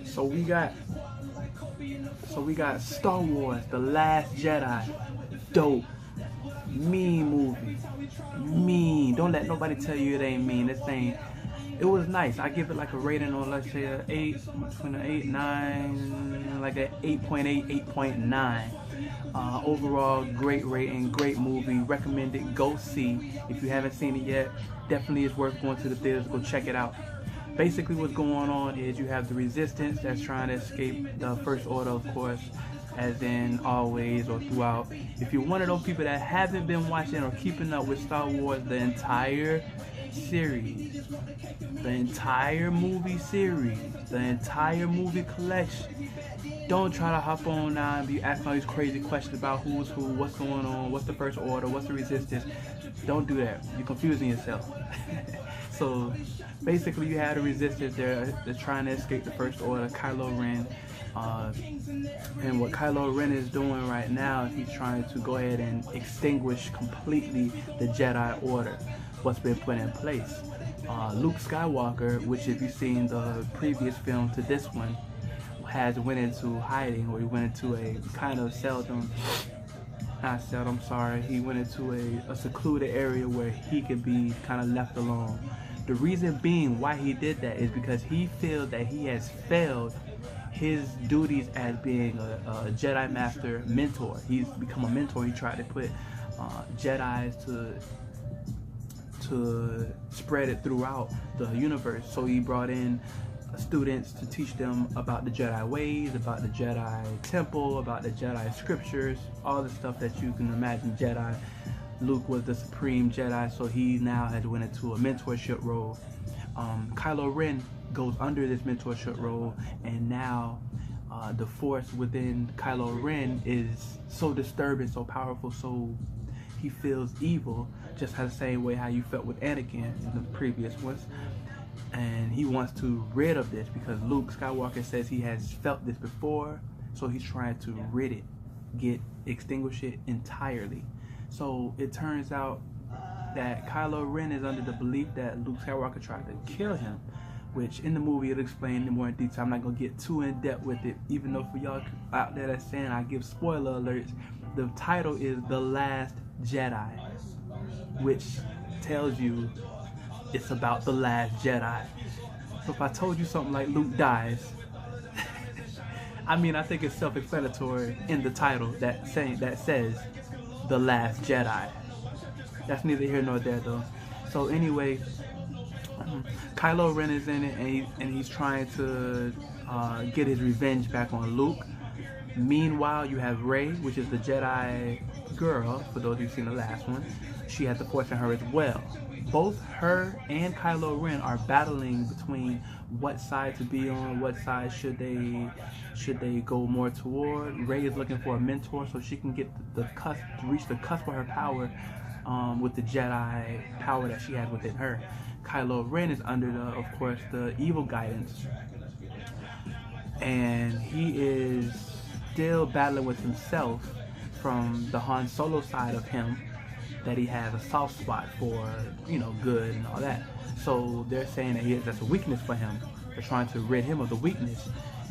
So we got Star Wars, The Last Jedi. Dope. Mean movie. Mean. Don't let nobody tell you it ain't mean. This thing, it was nice. I give it like a rating on, let's say, an 8, between an 8, 9, like an 8.8, 8.9. Overall, great rating, great movie. Recommend it. Go see. If you haven't seen it yet, definitely is worth going to the theaters. Go check it out. Basically, what's going on is you have the Resistance that's trying to escape the First Order, of course, as in always or throughout. If you're one of those people that haven't been watching or keeping up with Star Wars, the entire series, the entire movie series, the entire movie collection, don't try to hop on now and be asking all these crazy questions about who's who, what's going on, what's the First Order, what's the Resistance. Don't do that. You're confusing yourself. So basically, you have the Resistance. They're trying to escape the First Order. Kylo Ren. And what Kylo Ren is doing right now is he's trying to go ahead and extinguish completely the Jedi Order, what's been put in place. Luke Skywalker, which if you've seen the previous film to this one, has went into hiding, or he went into a kind of he went into a secluded area where he could be kind of left alone. The reason being why he did that is because he feels that he has failed his duties as being a Jedi Master mentor. He's become a mentor. He tried to put Jedis to spread it throughout the universe. So he brought in students to teach them about the Jedi ways, about the Jedi temple, about the Jedi scriptures, all the stuff that you can imagine Jedi. Luke was the supreme Jedi, so he now has went into a mentorship role. Kylo Ren goes under this mentorship role, and now the force within Kylo Ren is so disturbing, so powerful, so he feels evil, just the same way how you felt with Anakin in the previous ones. And he wants to rid of this because Luke Skywalker says he has felt this before, so he's trying to rid it, extinguish it entirely. So it turns out that Kylo Ren is under the belief that Luke Skywalker tried to kill him, which in the movie it'll explain more in detail. I'm not gonna get too in depth with it, even though for y'all out there that's saying I give spoiler alerts, the title is The Last Jedi, which tells you it's about the last Jedi. So if I told you something like Luke dies, I mean, I think it's self-explanatory in the title that says The Last Jedi. That's neither here nor there though. So anyway, Kylo Ren is in it, and he's trying to get his revenge back on Luke. Meanwhile, you have Rey, which is the Jedi girl, for those who've seen the last one. She has the Force in her as well. Both her and Kylo Ren are battling between what side to be on, what side should they go more toward. Rey is looking for a mentor so she can get the cusp, to reach the cusp of her power with the Jedi power that she has within her. Kylo Ren is under of course, the evil guidance, and he is still battling with himself from the Han Solo side of him, that he has a soft spot for, good and all that. So they're saying that that's a weakness for him. They're trying to rid him of the weakness.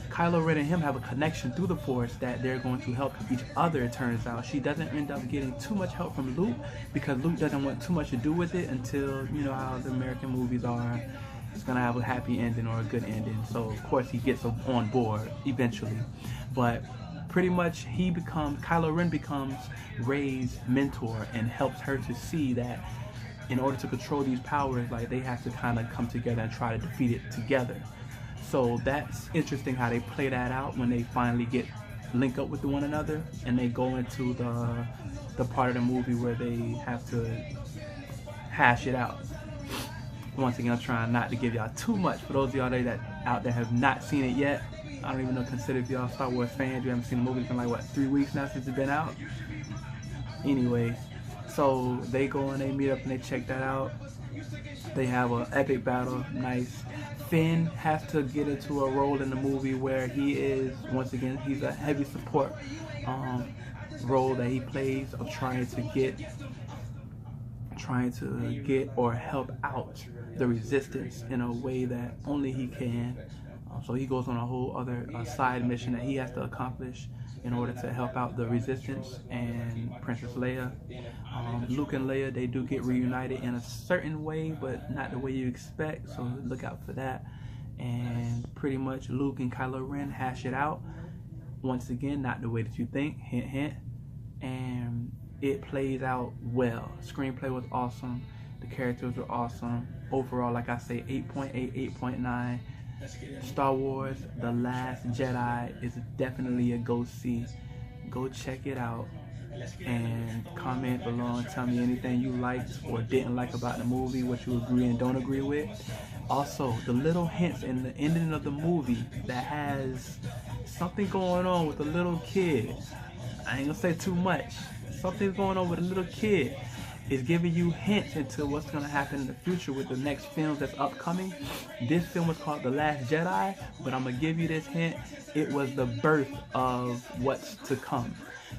Kylo Ren and him have a connection through the Force that they're going to help each other, it turns out. She doesn't end up getting too much help from Luke because Luke doesn't want too much to do with it until, you know how the American movies are. It's going to have a happy ending or a good ending. So, of course, he gets on board eventually. But pretty much Kylo Ren becomes Rey's mentor and helps her to see that in order to control these powers, like, they have to kind of come together and try to defeat it together. So that's interesting how they play that out when they finally link up with one another, and they go into the part of the movie where they have to hash it out. Once again, I'm trying not to give y'all too much. For those of y'all that out there have not seen it yet, I don't even know, consider if y'all Star Wars fans. You haven't seen the movie. It's been like, 3 weeks now since it's been out? Anyway, so they go and they meet up and they check that out. They have an epic battle, nice. Finn has to get into a role in the movie where he is, once again, he's a heavy support role that he plays of trying to get or help out the Resistance in a way that only he can. So he goes on a whole other side mission that he has to accomplish in order to help out the Resistance and Princess Leia. Luke and Leia, they do get reunited in a certain way, but not the way you expect, so look out for that. And pretty much Luke and Kylo Ren hash it out. Once again, not the way that you think, hint, hint. And it plays out well. Screenplay was awesome. The characters were awesome. Overall, like I say, 8.8, 8.9. Star Wars The Last Jedi is definitely a go-see. Go check it out and comment below and tell me anything you liked or didn't like about the movie, what you agree and don't agree with. Also, the little hints in the ending of the movie that has something going on with a little kid. I ain't gonna say too much. Something's going on with a little kid. Is giving you hints into what's going to happen in the future with the next film that's upcoming. This film was called The Last Jedi, but I'm going to give you this hint. It was the birth of what's to come.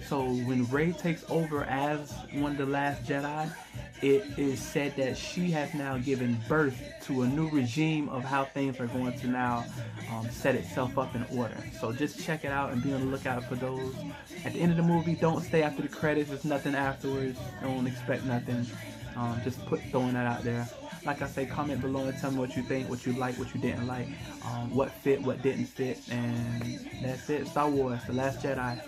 So when Rey takes over as one of the last Jedi, it is said that she has now given birth to a new regime of how things are going to now set itself up in order. So just check it out and be on the lookout for those. At the end of the movie, don't stay after the credits. There's nothing afterwards. Don't expect nothing. Just throwing that out there. Like I say, comment below and tell me what you think, what you like, what you didn't like, what fit, what didn't fit, and that's it. Star Wars, The Last Jedi.